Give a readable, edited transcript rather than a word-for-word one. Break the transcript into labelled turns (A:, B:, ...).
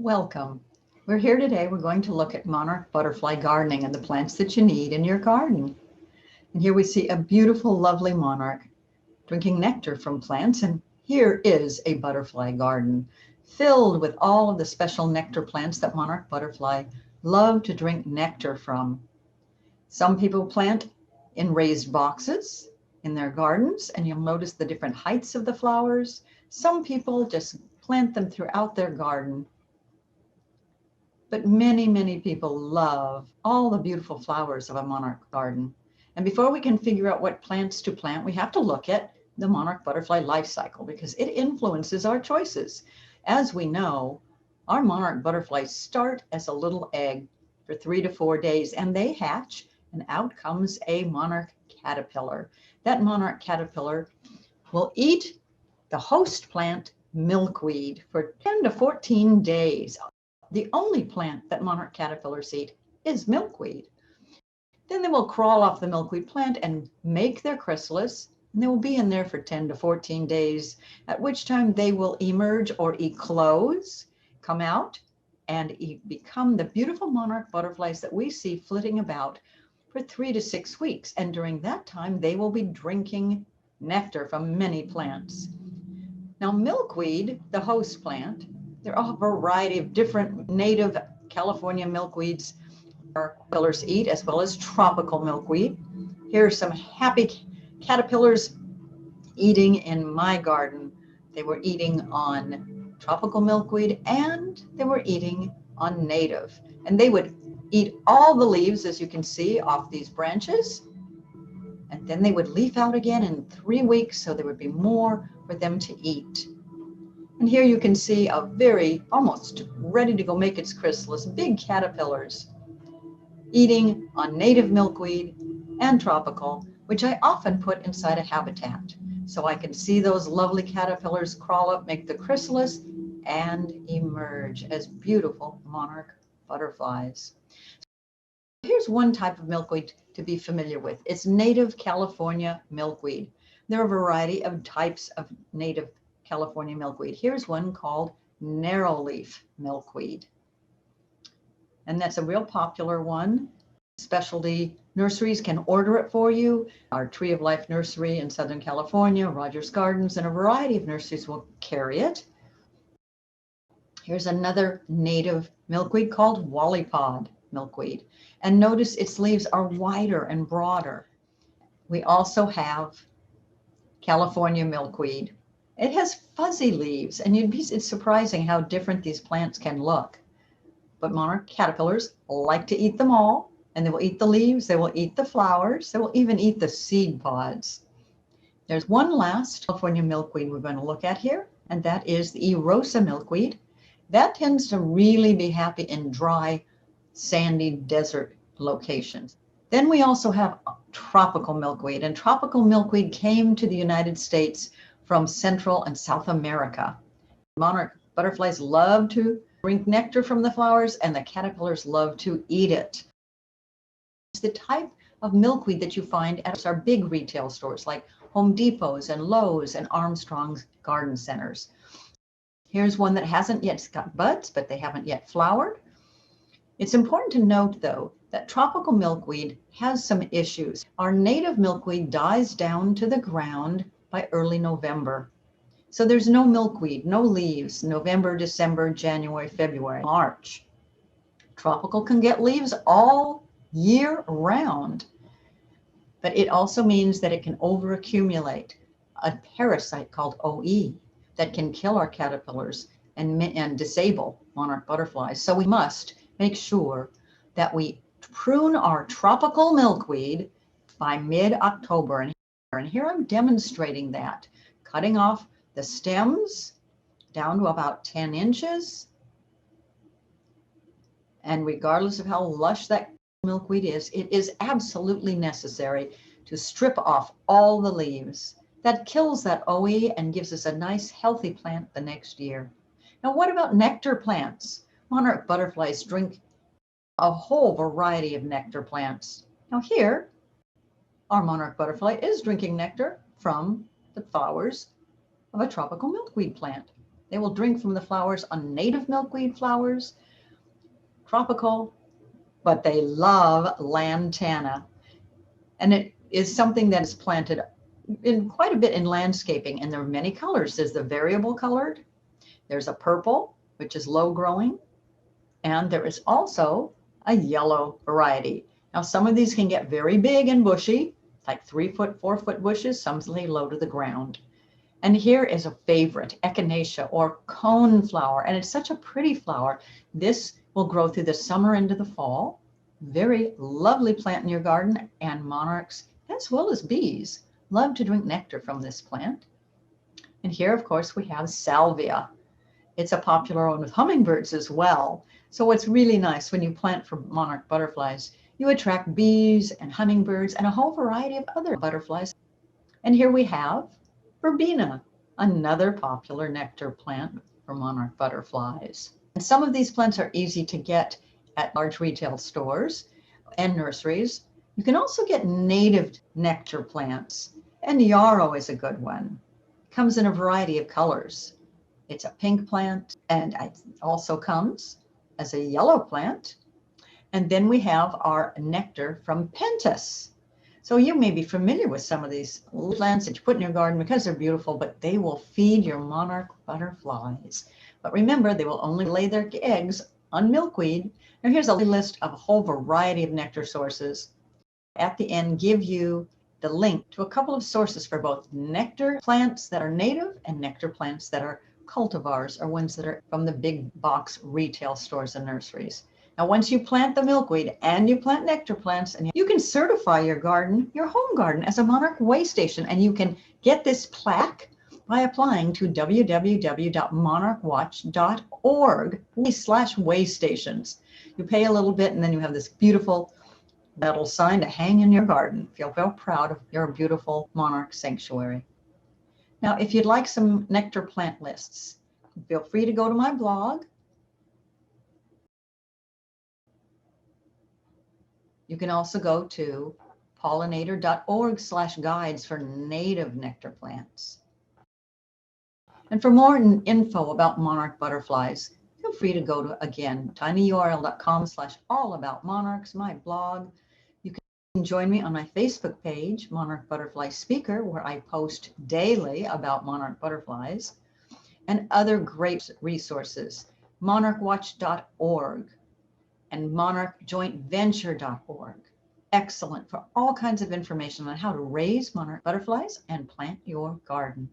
A: Welcome. We're here today. We're going to look at monarch butterfly gardening and the plants that you need in your garden. And here we see a beautiful, lovely monarch drinking nectar from plants. And here is a butterfly garden filled with all of the special nectar plants that monarch butterfly love to drink nectar from. Some people plant in raised boxes in their gardens, and you'll notice the different heights of the flowers. Some people just plant them throughout their garden. But many people love all the beautiful flowers of a monarch garden. And before we can figure out what plants to plant, we have to look at the monarch butterfly life cycle because it influences our choices. As we know, our monarch butterflies start as a little egg for 3 to 4 days and they hatch, and out comes a monarch caterpillar. That monarch caterpillar will eat the host plant milkweed for 10 to 14 days. The only plant that monarch caterpillars eat is milkweed. Then they will crawl off the milkweed plant and make their chrysalis, and they will be in there for 10 to 14 days, at which time they will emerge or eclose, come out, and become the beautiful monarch butterflies that we see flitting about for 3 to 6 weeks. And during that time, they will be drinking nectar from many plants. Now, milkweed, the host plant, there are a variety of different native California milkweeds our caterpillars eat, as well as tropical milkweed. Here are some happy caterpillars eating in my garden. They were eating on tropical milkweed and they were eating on native. And they would eat all the leaves, as you can see, off these branches. And then they would leaf out again in 3 weeks, so there would be more for them to eat. And here you can see a very almost ready to go make its chrysalis, big caterpillars eating on native milkweed and tropical, which I often put inside a habitat. So I can see those lovely caterpillars crawl up, make the chrysalis, and emerge as beautiful monarch butterflies. Here's one type of milkweed to be familiar with. It's native California milkweed. There are a variety of types of native California milkweed. Here's one called narrowleaf milkweed. And that's a real popular one. Specialty nurseries can order it for you. Our Tree of Life nursery in Southern California, Rogers Gardens, and a variety of nurseries will carry it. Here's another native milkweed called Wallypod milkweed. And notice its leaves are wider and broader. We also have California milkweed. It has fuzzy leaves, and it's surprising how different these plants can look. But monarch caterpillars like to eat them all, and they will eat the leaves, they will eat the flowers, they will even eat the seed pods. There's one last California milkweed we're going to look at here, and that is the Erosa milkweed. That tends to really be happy in dry, sandy desert locations. Then we also have tropical milkweed, and tropical milkweed came to the United States from Central and South America. Monarch butterflies love to drink nectar from the flowers, and the caterpillars love to eat it. It's the type of milkweed that you find at our big retail stores like Home Depots and Lowe's and Armstrong's garden centers. Here's one that hasn't yet got buds, but they haven't yet flowered. It's important to note, though, that tropical milkweed has some issues. Our native milkweed dies down to the ground by early November. So there's no milkweed, no leaves, November, December, January, February, March. Tropical can get leaves all year round, but it also means that it can overaccumulate a parasite called OE that can kill our caterpillars and disable monarch butterflies. So we must make sure that we prune our tropical milkweed by mid-October. And here I'm demonstrating that, cutting off the stems down to about 10 inches. And regardless of how lush that milkweed is, it is absolutely necessary to strip off all the leaves. That kills that OE and gives us a nice healthy plant the next year. Now, what about nectar plants? Monarch butterflies drink a whole variety of nectar plants. Now here, our monarch butterfly is drinking nectar from the flowers of a tropical milkweed plant. They will drink from the flowers on native milkweed flowers, tropical, but they love lantana. And it is something that is planted in quite a bit in landscaping, and there are many colors. There's the variable colored, there's a purple, which is low growing, and there is also a yellow variety. Now, some of these can get very big and bushy, like 3-foot, 4-foot bushes. Some lay low to the ground. And here is a favorite, echinacea or cone flower, and it's such a pretty flower. This will grow through the summer into the fall. Very lovely plant in your garden, and monarchs, as well as bees, love to drink nectar from this plant. And here, of course, we have salvia. It's a popular one with hummingbirds as well. So what's really nice when you plant for monarch butterflies, you attract bees and hummingbirds and a whole variety of other butterflies. And here we have verbena, another popular nectar plant for monarch butterflies. And some of these plants are easy to get at large retail stores and nurseries. You can also get native nectar plants, and yarrow is a good one. It comes in a variety of colors. It's a pink plant, and it also comes as a yellow plant. And then we have our nectar from pentas. So you may be familiar with some of these plants that you put in your garden because they're beautiful, but they will feed your monarch butterflies. But remember, they will only lay their eggs on milkweed. Now here's a list of a whole variety of nectar sources. At the end, give you the link to a couple of sources for both nectar plants that are native and nectar plants that are cultivars, or ones that are from the big box retail stores and nurseries. Now, once you plant the milkweed and you plant nectar plants, and you can certify your garden, your home garden, as a Monarch way station, and you can get this plaque by applying to www.monarchwatch.org/way stations. You pay a little bit, and then you have this beautiful metal sign to hang in your garden. Feel very proud of your beautiful monarch sanctuary. Now, if you'd like some nectar plant lists, feel free to go to my blog. You can also go to pollinator.org/guides for native nectar plants. And for more info about monarch butterflies, feel free to go to, again, tinyurl.com/allaboutmonarchs, my blog. You can join me on my Facebook page, Monarch Butterfly Speaker, where I post daily about monarch butterflies, and other great resources, monarchwatch.org and monarchjointventure.org. Excellent for all kinds of information on how to raise monarch butterflies and plant your garden.